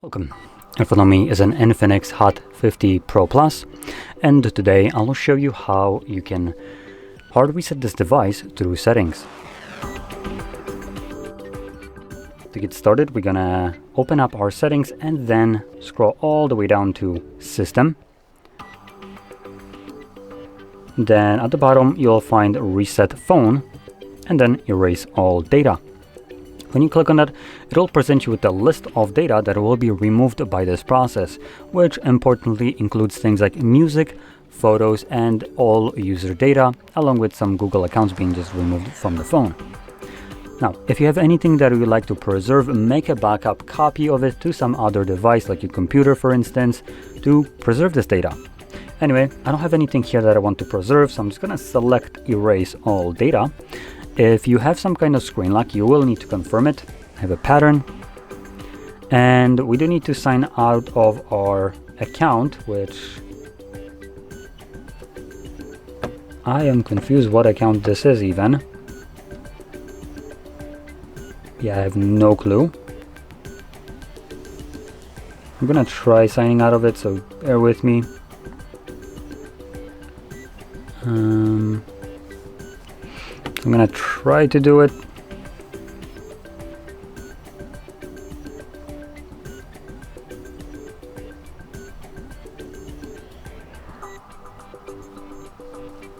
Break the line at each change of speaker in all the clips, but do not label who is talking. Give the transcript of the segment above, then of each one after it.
Welcome. In front of me is an Infinix Hot 50 Pro Plus, and today I will show you how you can hard reset this device through settings. To get started, we're gonna open up our settings and then scroll all the way down to System. Then at the bottom you'll find Reset Phone and then Erase All Data. When you click on that, it will present you with a list of data that will be removed by this process, which importantly includes things like music, photos, and all user data, along with some Google accounts being just removed from the phone. Now, if you have anything that you would like to preserve, make a backup copy of it to some other device, like your computer for instance, to preserve this data. Anyway, I don't have anything here that I want to preserve, so I'm just gonna select Erase All Data. If you have some kind of screen lock, you will need to confirm it. I have a pattern, and we do need to sign out of our account, which I am confused what account this is even. Yeah, I have no clue. I'm gonna try signing out of it, so bear with me. I'm gonna try to do it.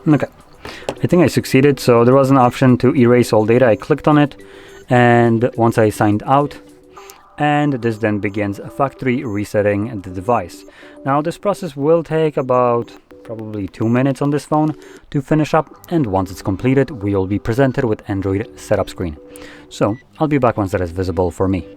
Okay, I think I succeeded. So there was an option to erase all data. I clicked on it, and once I signed out, and this then begins factory resetting the device. Now this process will take about probably 2 minutes on this phone to finish up, and once it's completed we will be presented with Android setup screen. So I'll be back once that is visible for me.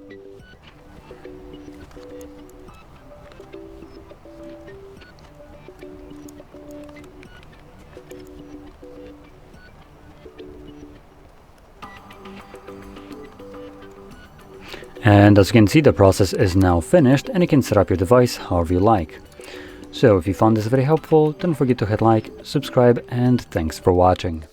And as you can see, the process is now finished and you can set up your device however you like. So if you found this very helpful, don't forget to hit like, subscribe, and thanks for watching.